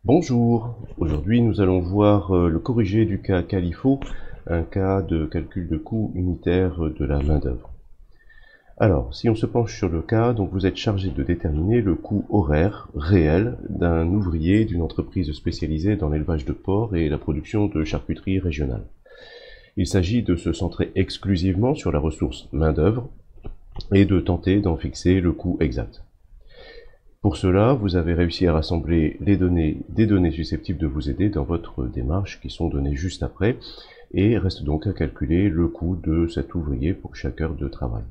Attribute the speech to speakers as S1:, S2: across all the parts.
S1: Bonjour, aujourd'hui nous allons voir le corrigé du cas CALIFO, un cas de calcul de coût unitaire de la main-d'œuvre. Alors, si on se penche sur le cas, donc vous êtes chargé de déterminer le coût horaire réel d'un ouvrier d'une entreprise spécialisée dans l'élevage de porcs et la production de charcuterie régionale. Il s'agit de se centrer exclusivement sur la ressource main-d'œuvre et de tenter d'en fixer le coût exact. Pour cela, vous avez réussi à rassembler des données susceptibles de vous aider dans votre démarche qui sont données juste après, et reste donc à calculer le coût de cet ouvrier pour chaque heure de travail.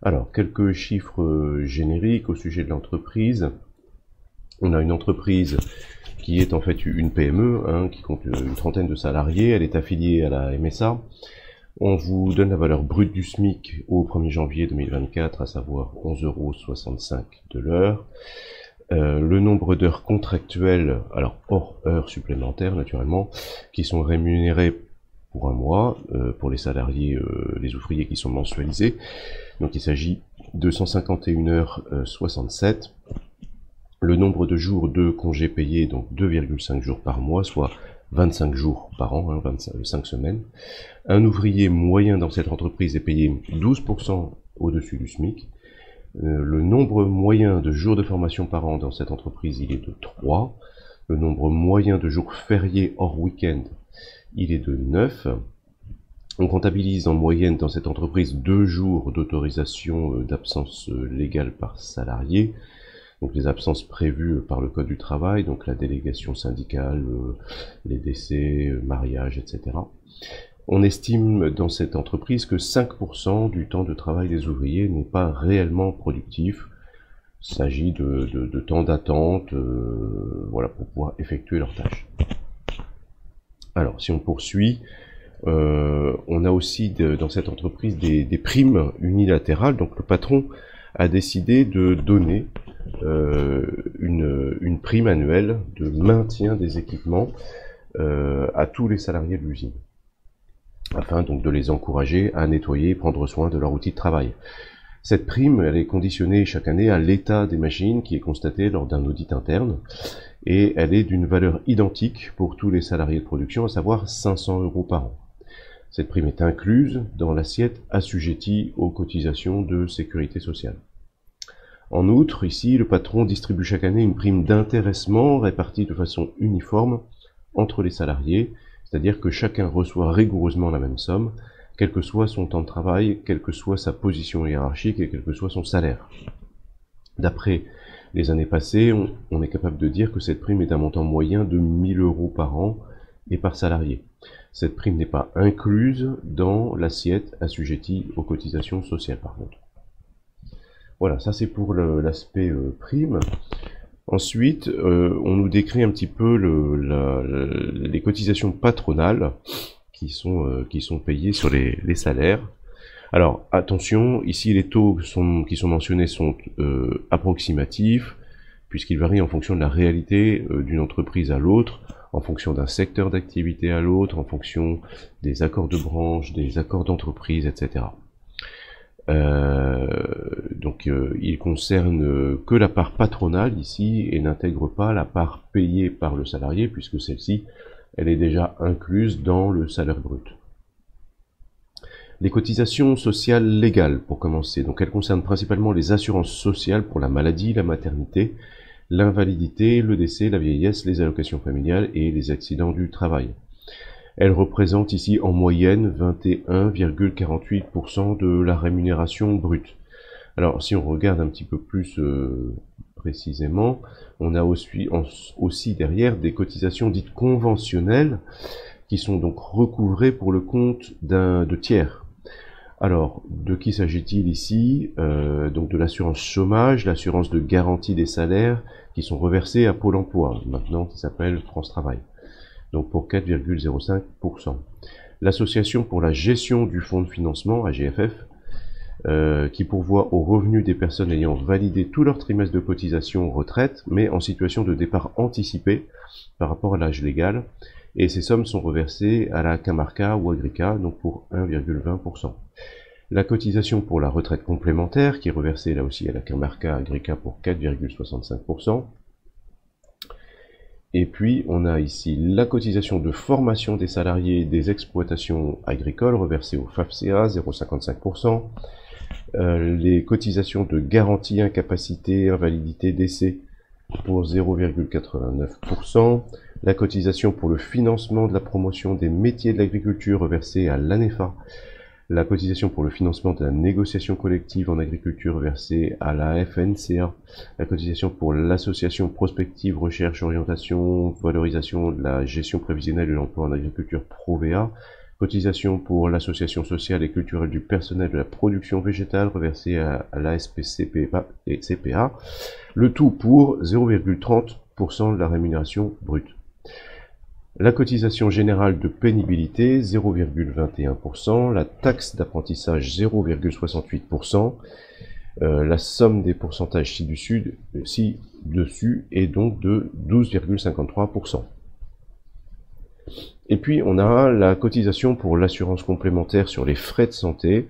S1: Alors, quelques chiffres génériques au sujet de l'entreprise. On a une entreprise qui est en fait une PME, qui compte une trentaine de salariés, elle est affiliée à la MSA. On vous donne la valeur brute du SMIC au 1er janvier 2024, à savoir 11,65 € de l'heure. Le nombre d'heures contractuelles, alors hors heures supplémentaires naturellement, qui sont rémunérées pour un mois, pour les salariés, les ouvriers qui sont mensualisés. Donc il s'agit de 151h67. Le nombre de jours de congés payés, donc 2,5 jours par mois, soit 25 jours par an, 5 semaines. Un ouvrier moyen dans cette entreprise est payé 12% au-dessus du SMIC. Le nombre moyen de jours de formation par an dans cette entreprise, il est de 3. Le nombre moyen de jours fériés hors week-end, il est de 9. On comptabilise en moyenne dans cette entreprise 2 jours d'autorisation d'absence légale par salarié. Donc les absences prévues par le Code du travail, donc la délégation syndicale, les décès, mariage, etc. On estime dans cette entreprise que 5% du temps de travail des ouvriers n'est pas réellement productif. Il s'agit de temps d'attente voilà, pour pouvoir effectuer leurs tâches. Alors, si on poursuit, on a aussi dans cette entreprise des primes unilatérales. Donc le patron a décidé de donner une prime annuelle de maintien des équipements à tous les salariés de l'usine, afin donc de les encourager à nettoyer et prendre soin de leur outil de travail. Cette prime, elle est conditionnée chaque année à l'état des machines qui est constaté lors d'un audit interne, et elle est d'une valeur identique pour tous les salariés de production, à savoir 500 € par an. Cette prime est incluse dans l'assiette assujettie aux cotisations de sécurité sociale. En outre, ici, le patron distribue chaque année une prime d'intéressement répartie de façon uniforme entre les salariés, c'est-à-dire que chacun reçoit rigoureusement la même somme, quel que soit son temps de travail, quelle que soit sa position hiérarchique et quel que soit son salaire. D'après les années passées, on est capable de dire que cette prime est d'un montant moyen de 1 000 € par an et par salarié. Cette prime n'est pas incluse dans l'assiette assujettie aux cotisations sociales par contre. Voilà, ça c'est pour l'aspect prime. Ensuite, on nous décrit un petit peu les cotisations patronales qui sont payées sur les salaires. Alors attention, ici les taux qui sont mentionnés sont approximatifs, puisqu'ils varient en fonction de la réalité d'une entreprise à l'autre, en fonction d'un secteur d'activité à l'autre, en fonction des accords de branche, des accords d'entreprise, etc. Il concerne que la part patronale ici et n'intègre pas la part payée par le salarié, puisque celle-ci, elle est déjà incluse dans le salaire brut. Les cotisations sociales légales, pour commencer, donc elles concernent principalement les assurances sociales pour la maladie, la maternité, l'invalidité, le décès, la vieillesse, les allocations familiales et les accidents du travail. Elle représente ici en moyenne 21,48% de la rémunération brute. Alors si on regarde un petit peu plus précisément, on a aussi derrière des cotisations dites conventionnelles qui sont donc recouvrées pour le compte de tiers. Alors, de qui s'agit-il ici? Donc de l'assurance chômage, l'assurance de garantie des salaires qui sont reversés à Pôle emploi, maintenant qui s'appelle France Travail. Donc pour 4,05%. L'association pour la gestion du fonds de financement, AGFF, qui pourvoit aux revenus des personnes ayant validé tout leur trimestre de cotisation retraite, mais en situation de départ anticipé par rapport à l'âge légal, et ces sommes sont reversées à la Camarca ou Agrica, donc pour 1,20%. La cotisation pour la retraite complémentaire, qui est reversée là aussi à la Camarca Agrica pour 4,65%. Et puis, on a ici la cotisation de formation des salariés des exploitations agricoles reversée au FAFSEA, 0,55%. Les cotisations de garantie, incapacité, invalidité, décès pour 0,89%. La cotisation pour le financement de la promotion des métiers de l'agriculture reversée à l'ANEFA. La cotisation pour le financement de la négociation collective en agriculture versée à la FNCA, la cotisation pour l'association prospective, recherche, orientation, valorisation de la gestion prévisionnelle de l'emploi en agriculture Provea, cotisation pour l'association sociale et culturelle du personnel de la production végétale reversée à l'ASPCPA et CPA, le tout pour 0,30% de la rémunération brute. La cotisation générale de pénibilité, 0,21%, la taxe d'apprentissage, 0,68%, la somme des pourcentages ci-dessus est donc de 12,53%. Et puis on a la cotisation pour l'assurance complémentaire sur les frais de santé,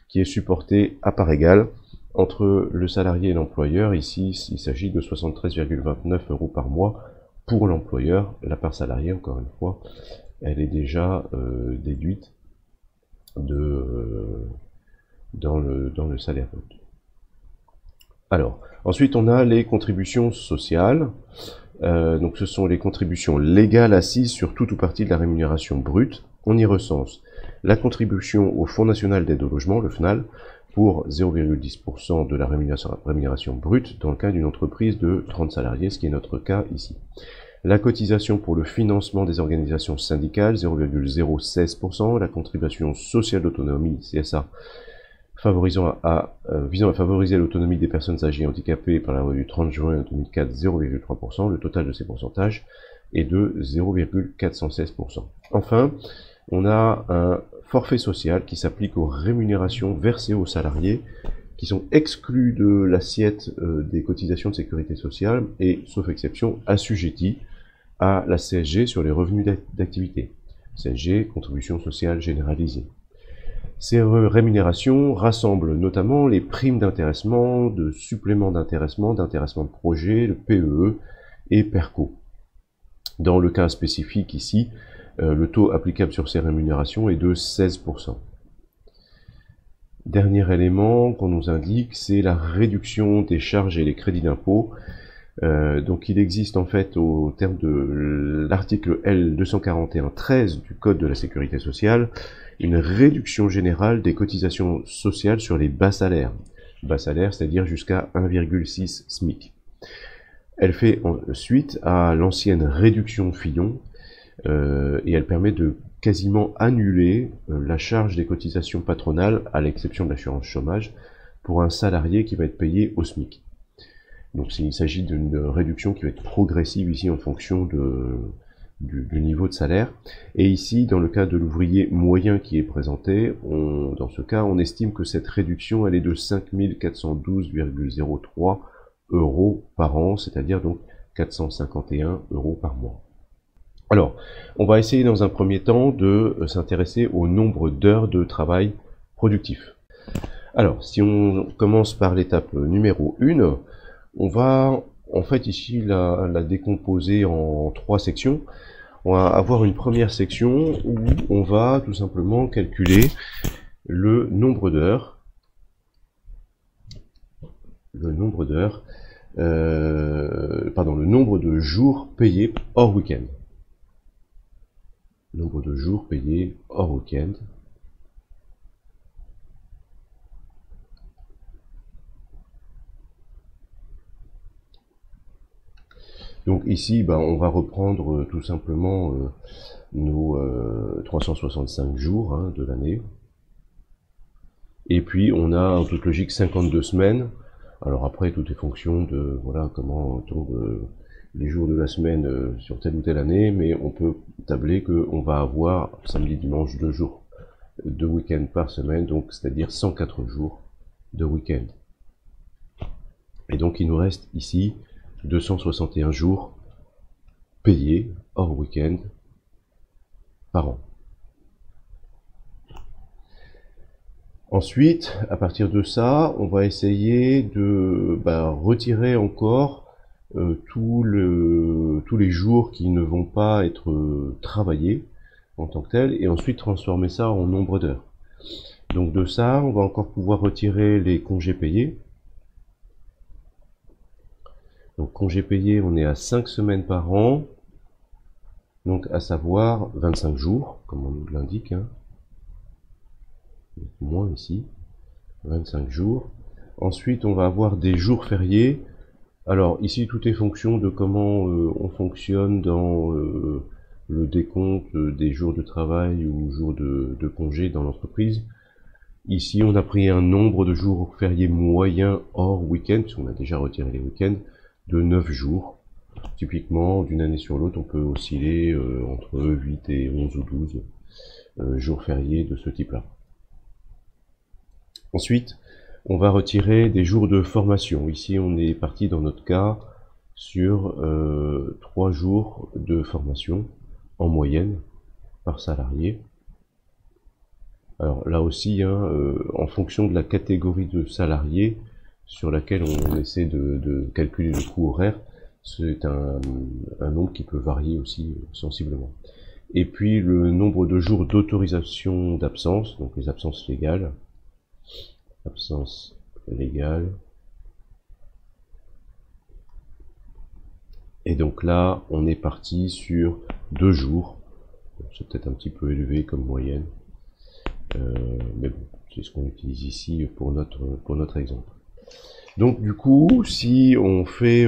S1: qui est supportée à part égale entre le salarié et l'employeur. Ici, il s'agit de 73,29 € par mois pour l'employeur. La part salariée, encore une fois, elle est déjà déduite dans le salaire brut. Alors, ensuite on a les contributions sociales. Donc ce sont les contributions légales assises sur tout ou partie de la rémunération brute. On y recense la contribution au Fonds national d'aide au logement, le FNAL, pour 0,10% de la rémunération brute dans le cas d'une entreprise de 30 salariés, ce qui est notre cas ici. La cotisation pour le financement des organisations syndicales, 0,016%, la contribution sociale d'autonomie, CSA, visant à favoriser l'autonomie des personnes âgées et handicapées par la loi du 30 juin 2004, 0,3%, le total de ces pourcentages est de 0,416%. Enfin, on a un forfait social qui s'applique aux rémunérations versées aux salariés, qui sont exclus de l'assiette des cotisations de sécurité sociale et, sauf exception, assujettis à la CSG sur les revenus d'activité. CSG, contribution sociale généralisée. Ces rémunérations rassemblent notamment les primes d'intéressement, de suppléments d'intéressement de projet, le PEE et PERCO. Dans le cas spécifique ici, le taux applicable sur ces rémunérations est de 16%. Dernier élément qu'on nous indique, c'est la réduction des charges et les crédits d'impôt. Donc il existe en fait au terme de l'article L241-13 du Code de la Sécurité sociale une réduction générale des cotisations sociales sur les bas salaires. Bas salaires, c'est-à-dire jusqu'à 1,6 SMIC. Elle fait suite à l'ancienne réduction Fillon et elle permet de quasiment annuler la charge des cotisations patronales, à l'exception de l'assurance chômage, pour un salarié qui va être payé au SMIC. Donc il s'agit d'une réduction qui va être progressive ici en fonction du niveau de salaire. Et ici, dans le cas de l'ouvrier moyen qui est présenté, dans ce cas, on estime que cette réduction elle est de 5 412,03 € par an, c'est-à-dire donc 451 € par mois. Alors, on va essayer dans un premier temps de s'intéresser au nombre d'heures de travail productif. Alors, si on commence par l'étape numéro 1, on va en fait ici la décomposer en 3 sections. On va avoir une première section où on va tout simplement calculer le nombre d'heures, le nombre de jours payés hors week-end. Nombre de jours payés hors week-end. Donc ici, on va reprendre tout simplement nos 365 jours de l'année. Et puis on a en toute logique 52 semaines. Alors après, tout est fonction de comment tombent les jours de la semaine sur telle ou telle année, mais on peut tabler qu'on va avoir samedi, dimanche 2 jours de week-end par semaine, donc c'est-à-dire 104 jours de week-end. Et donc il nous reste ici 261 jours payés hors week-end par an. Ensuite, à partir de ça, on va essayer de retirer encore tous les jours qui ne vont pas être travaillés en tant que tel, et ensuite transformer ça en nombre d'heures. Donc de ça, on va encore pouvoir retirer les congés payés. Donc congés payés, on est à 5 semaines par an, donc à savoir 25 jours, comme on nous l'indique, hein. Moins ici, 25 jours. Ensuite, on va avoir des jours fériés. Alors ici, tout est fonction de comment on fonctionne dans le décompte des jours de travail ou jours de congé dans l'entreprise. Ici, on a pris un nombre de jours fériés moyens hors week-end, puisqu'on a déjà retiré les week-ends, de 9 jours. Typiquement, d'une année sur l'autre, on peut osciller entre 8 et 11 ou 12 jours fériés de ce type-là. Ensuite, on va retirer des jours de formation. Ici, on est parti dans notre cas sur 3 jours de formation en moyenne par salarié. Alors là aussi, hein, en fonction de la catégorie de salariés sur laquelle on essaie de calculer le coût horaire, c'est un nombre qui peut varier aussi sensiblement. Et puis le nombre de jours d'autorisation d'absence, donc les absences légales. Absence légale. Et donc là, on est parti sur 2 jours. C'est peut-être un petit peu élevé comme moyenne. Mais bon, c'est ce qu'on utilise ici pour notre exemple. Donc du coup, si on fait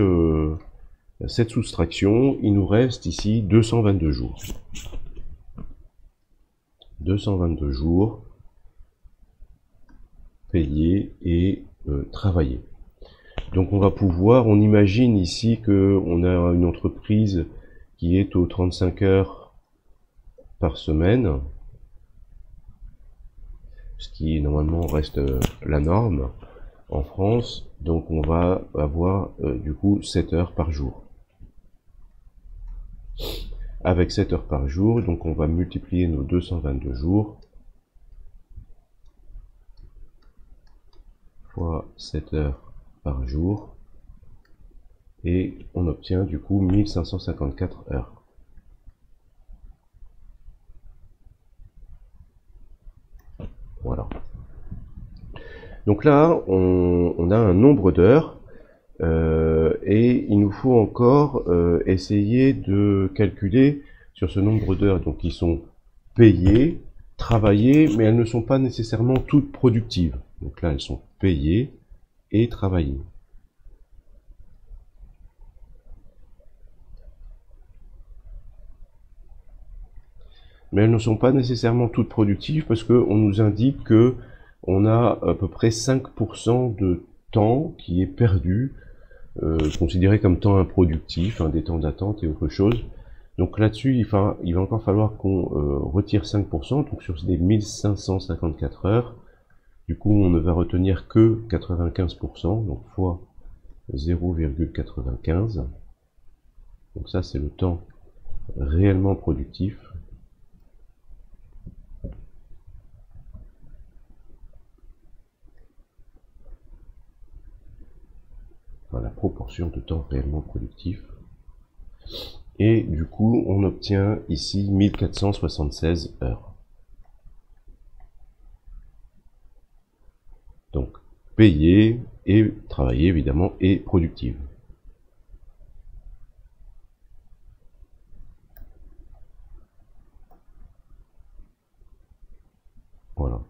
S1: cette soustraction, il nous reste ici 222 jours. 222 jours payés et travaillés. Donc on va pouvoir, on imagine ici que on a une entreprise qui est aux 35 heures par semaine, ce qui normalement reste la norme en France. Donc on va avoir du coup 7 heures par jour. Avec 7 heures par jour, donc on va multiplier nos 222 jours fois 7 heures par jour, et on obtient du coup 1554 heures. Voilà. Donc là, on a un nombre d'heures, et il nous faut encore essayer de calculer sur ce nombre d'heures, donc qui sont payées, travaillées, mais elles ne sont pas nécessairement toutes productives. Donc là, elles sont payées et travaillées. Mais elles ne sont pas nécessairement toutes productives parce qu'on nous indique que on a à peu près 5% de temps qui est perdu, considéré comme temps improductif, hein, des temps d'attente et autre chose. Donc là-dessus, il va encore falloir qu'on retire 5%, donc sur des 1554 heures. Du coup, on ne va retenir que 95%, donc fois 0,95. Donc ça, c'est le temps réellement productif. Enfin, la proportion de temps réellement productif. Et du coup, on obtient ici 1476 heures. Donc, payée et travaillée évidemment et productive. Voilà.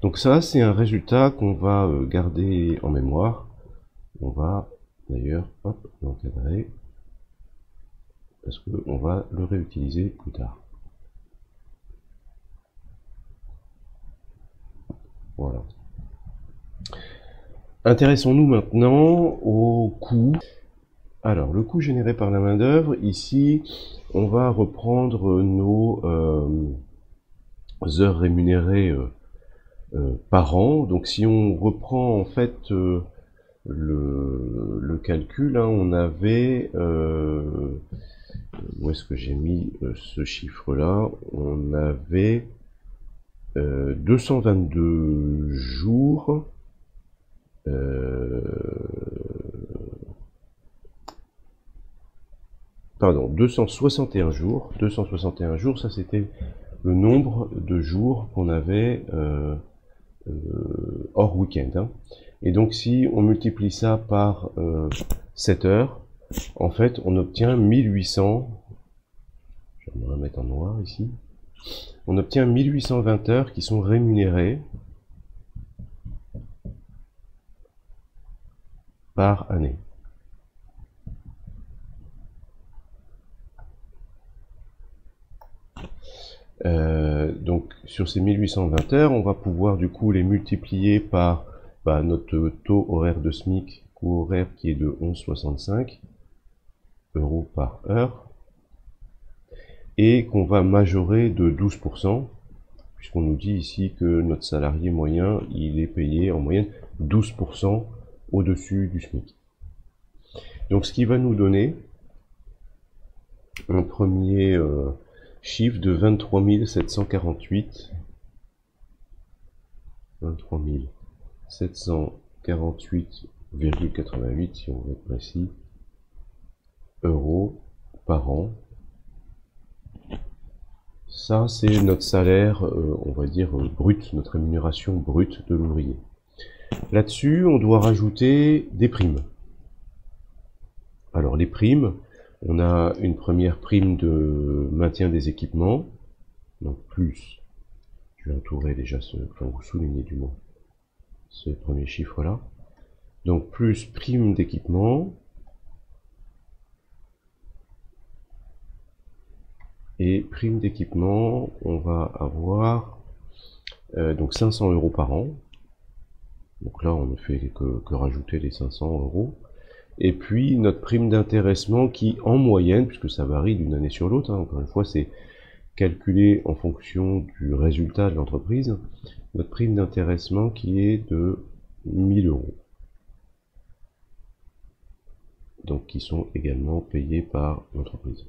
S1: Donc ça, c'est un résultat qu'on va garder en mémoire. On va d'ailleurs, hop, l'encadrer, parce qu'on va le réutiliser plus tard. Voilà. Intéressons-nous maintenant au coût. Alors, le coût généré par la main-d'œuvre, ici, on va reprendre nos heures rémunérées par an. Donc, si on reprend en fait le calcul, hein, on avait... où est-ce que j'ai mis ce chiffre-là? On avait 222 jours pardon, 261 jours. 261 jours, ça c'était le nombre de jours qu'on avait hors week-end. Hein. Et donc si on multiplie ça par 7 heures, en fait on obtient 1800, je vais me remettre en noir ici, on obtient 1820 heures qui sont rémunérées par année. Donc sur ces 1820 heures, on va pouvoir du coup les multiplier par notre taux horaire de SMIC, coût horaire qui est de 11,65 € par heure, et qu'on va majorer de 12%, puisqu'on nous dit ici que notre salarié moyen, il est payé en moyenne 12% au-dessus du SMIC. Donc ce qui va nous donner un premier chiffre de 23 748, 748,88 si on veut être précis, euros par an. Ça, c'est notre salaire, on va dire, brut, notre rémunération brute de l'ouvrier. Là-dessus, on doit rajouter des primes. Alors, les primes, on a une première prime de maintien des équipements, donc plus, je vais entourer déjà vous souligner du moins ce premier chiffre-là. Donc, plus prime d'équipement, et prime d'équipement, on va avoir donc 500 € par an. Donc là, on ne fait que rajouter les 500 €. Et puis notre prime d'intéressement qui, en moyenne, puisque ça varie d'une année sur l'autre, hein, encore une fois, c'est calculé en fonction du résultat de l'entreprise, notre prime d'intéressement qui est de 1000 €. Donc qui sont également payés par l'entreprise.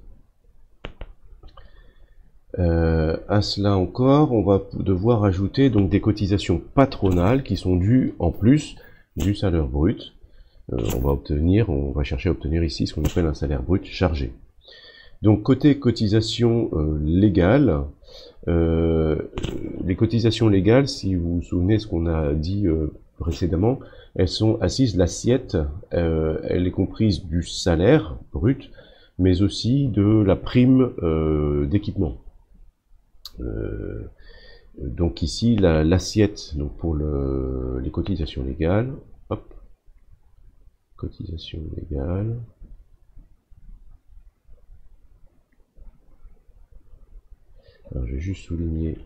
S1: À cela encore, on va devoir ajouter donc des cotisations patronales qui sont dues en plus du salaire brut. On va chercher à obtenir ici ce qu'on appelle un salaire brut chargé. Donc côté cotisation légale, les cotisations légales, si vous vous souvenez ce qu'on a dit précédemment, elles sont assises, l'assiette, elle est comprise du salaire brut, mais aussi de la prime d'équipement. Donc ici l'assiette donc pour les cotisations légales, hop, cotisation légale, alors je vais juste souligner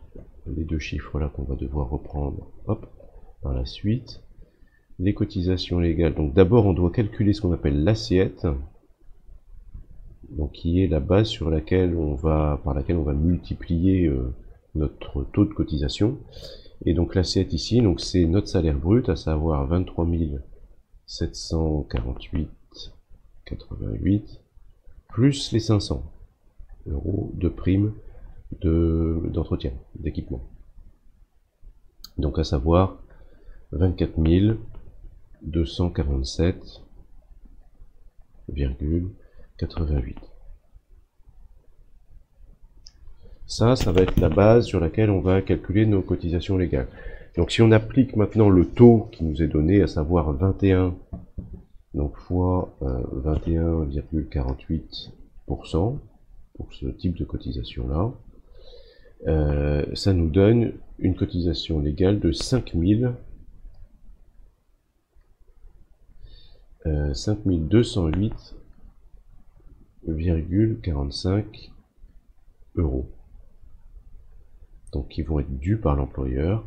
S1: les deux chiffres là qu'on va devoir reprendre, hop, par la suite. Les cotisations légales, donc d'abord on doit calculer ce qu'on appelle l'assiette, donc qui est la base sur laquelle par laquelle on va multiplier notre taux de cotisation. Et donc l'assiette ici, donc c'est notre salaire brut, à savoir 23 748,88 plus les 500 € de prime d'entretien, d'équipement. Donc à savoir 24 247,88. Ça va être la base sur laquelle on va calculer nos cotisations légales. Donc si on applique maintenant le taux qui nous est donné, à savoir 21, donc fois 21,48% pour ce type de cotisation-là, ça nous donne une cotisation légale de 5208,45 €. Donc qui vont être dus par l'employeur,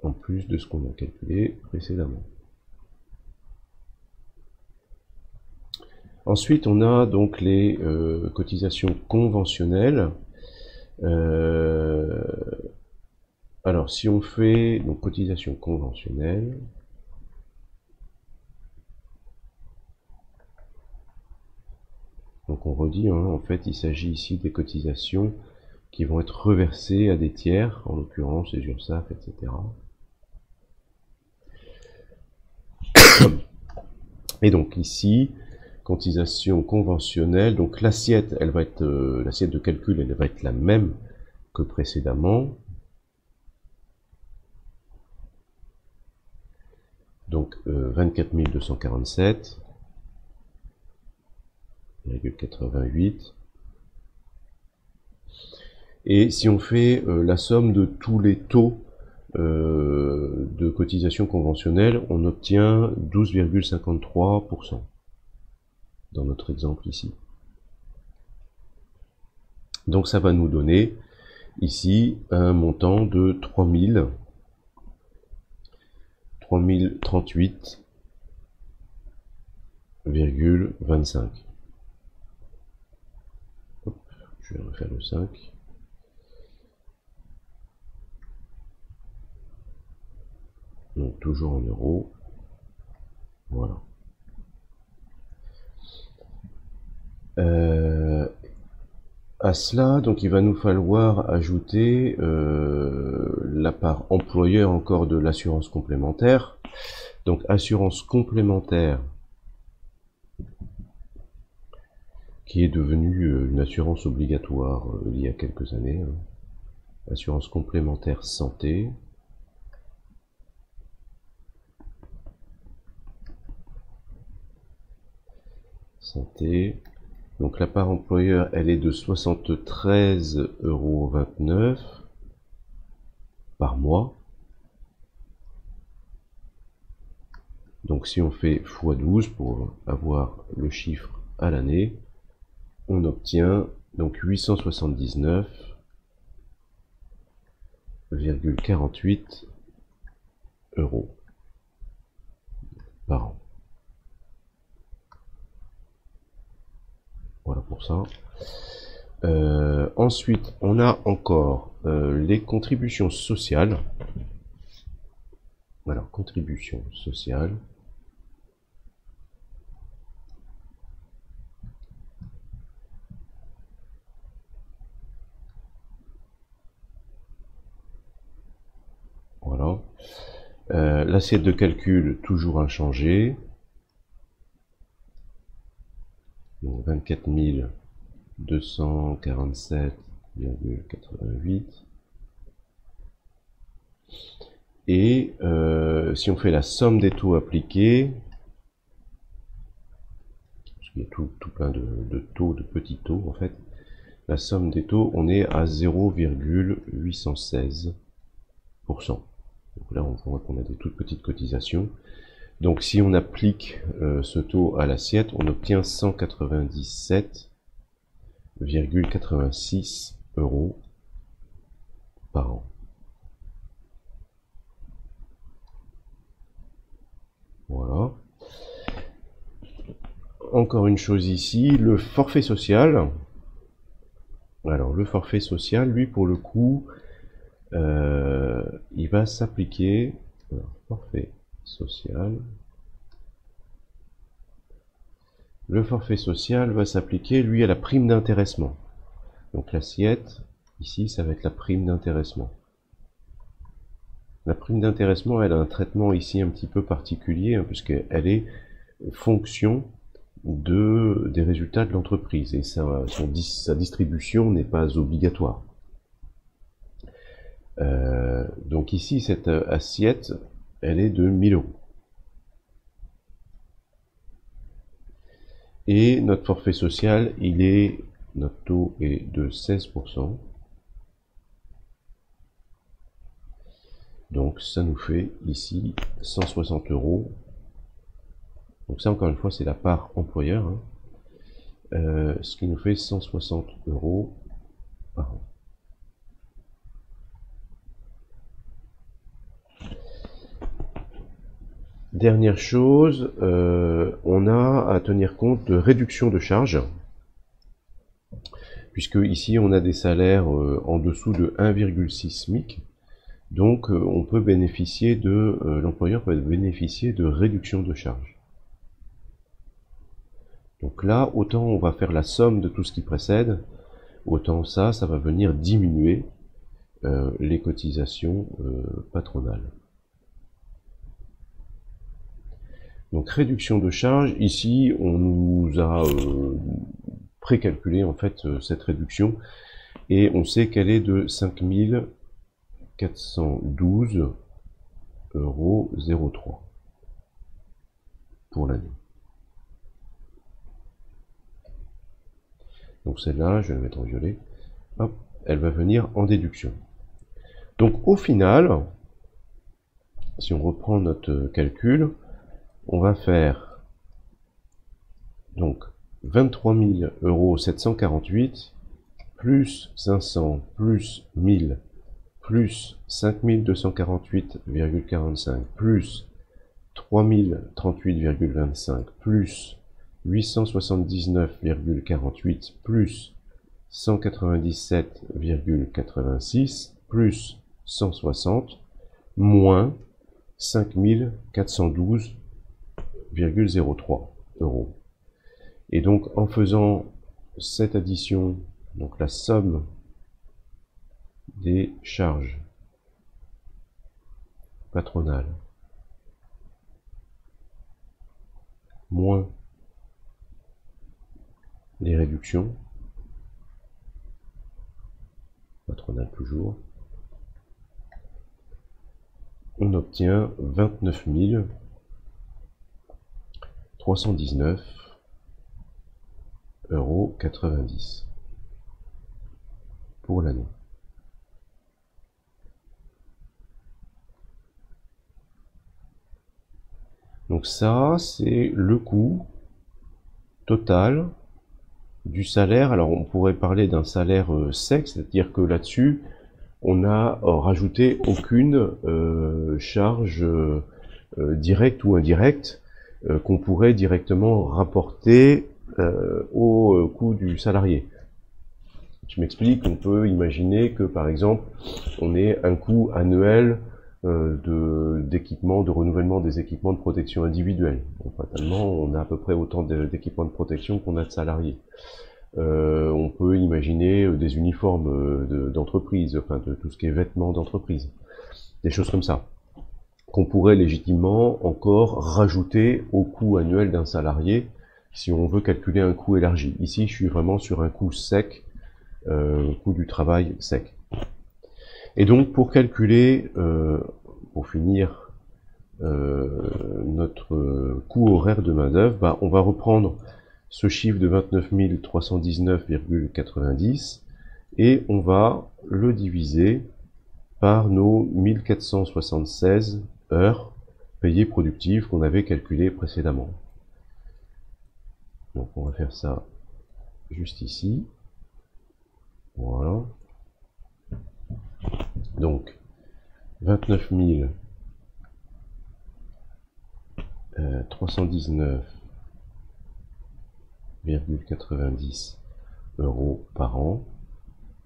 S1: en plus de ce qu'on a calculé précédemment. Ensuite, on a donc les cotisations conventionnelles. Alors, si on fait donc cotisation conventionnelle, donc on redit, hein, en fait, il s'agit ici des cotisations qui vont être reversées à des tiers, en l'occurrence les URSSAF, etc. Et donc ici, Cotisation conventionnelle, donc l'assiette, elle va être l'assiette de calcul, elle va être la même que précédemment. Donc 24 247,88. Et si on fait la somme de tous les taux de cotisation conventionnelle, on obtient 12,53% dans notre exemple ici. Donc ça va nous donner ici un montant de 3038,25. Je vais refaire le 5. Donc toujours en euros. Voilà. À cela, donc il va nous falloir ajouter la part employeur encore de l'assurance complémentaire. Donc assurance complémentaire qui est devenue une assurance obligatoire il y a quelques années. Assurance complémentaire santé. Santé. Donc la part employeur, elle est de 73,29 € par mois. Donc si on fait x12 pour avoir le chiffre à l'année, on obtient donc 879,48 € par an. Voilà pour ça. Ensuite, on a encore les contributions sociales. Alors, contributions sociales. Voilà. L'assiette de calcul, toujours inchangée. Donc 24 247,88. Et si on fait la somme des taux appliqués, parce qu'il y a tout plein de taux, de petits taux en fait, la somme des taux, on est à 0,816%. Donc là, on voit qu'on a des toutes petites cotisations. Donc si on applique ce taux à l'assiette, on obtient 197,86 € par an. Voilà. Encore une chose ici, le forfait social. Alors le forfait social, lui pour le coup, il va s'appliquer. Forfait social. Le forfait social va s'appliquer, lui, à la prime d'intéressement. Donc l'assiette, ici, ça va être la prime d'intéressement. La prime d'intéressement, elle a un traitement ici un petit peu particulier, hein, puisqu'elle est fonction des résultats de l'entreprise, et sa distribution n'est pas obligatoire. Donc ici, cette assiette, elle est de 1000 €. Et notre forfait social, notre taux est de 16%. Donc ça nous fait ici 160 €. Donc ça, encore une fois, c'est la part employeur, hein. Ce qui nous fait 160 € par an. Dernière chose, on a à tenir compte de réduction de charges, puisque ici on a des salaires en dessous de 1,6 SMIC, donc on peut bénéficier l'employeur peut bénéficier de réduction de charges. Donc là, autant on va faire la somme de tout ce qui précède, autant ça va venir diminuer les cotisations patronales. Donc réduction de charge, ici on nous a précalculé en fait cette réduction et on sait qu'elle est de 5412,03 € pour l'année. Donc celle-là, je vais la mettre en violet, hop, elle va venir en déduction. Donc au final, si on reprend notre calcul, on va faire donc 23 748 € plus 500 plus 1000 plus 5248,45 plus 3038,25 plus 879,48 plus 197,86 plus 160 moins 5412,03 €. Et donc en faisant cette addition, donc la somme des charges patronales moins les réductions patronales toujours, on obtient 29 319,90 € pour l'année. Donc ça, c'est le coût total du salaire. Alors on pourrait parler d'un salaire sec, c'est-à-dire que là-dessus, on n'a rajouté aucune charge directe ou indirecte qu'on pourrait directement rapporter au coût du salarié. Je m'explique, on peut imaginer que par exemple, on ait un coût annuel d'équipement, de renouvellement des équipements de protection individuelle. Donc, fatalement, on a à peu près autant d'équipements de protection qu'on a de salariés. On peut imaginer des uniformes d'entreprise, enfin de tout ce qui est vêtements d'entreprise, des choses comme ça, qu'on pourrait légitimement encore rajouter au coût annuel d'un salarié si on veut calculer un coût élargi. Ici, je suis vraiment sur un coût sec, coût du travail sec. Et donc, pour calculer, pour finir, notre coût horaire de main-d'œuvre, on va reprendre ce chiffre de 29 319,90 et on va le diviser par nos 1476 heures payées productives qu'on avait calculées précédemment. Donc on va faire ça juste ici. Voilà. Donc 29 319,90 € par an,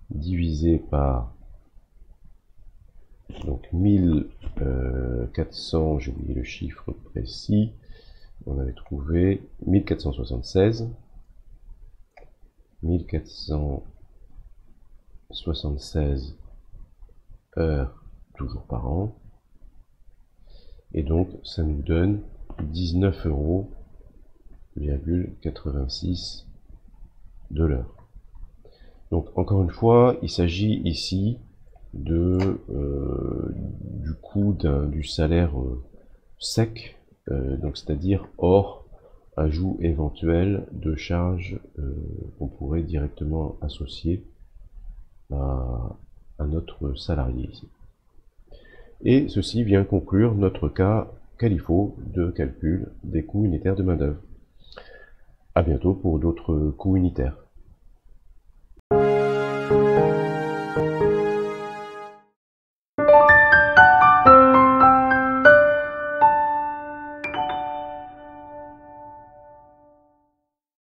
S1: divisé par donc 1400, j'ai oublié le chiffre précis, on avait trouvé 1476 heures toujours par an, et donc ça nous donne 19,86 € de l'heure. Donc encore une fois, il s'agit ici de du coût du salaire sec, donc c'est-à-dire hors ajout éventuel de charges qu'on pourrait directement associer à notre salarié ici. Et ceci vient conclure notre cas Califo de calcul des coûts unitaires de main-d'œuvre. À bientôt pour d'autres coûts unitaires.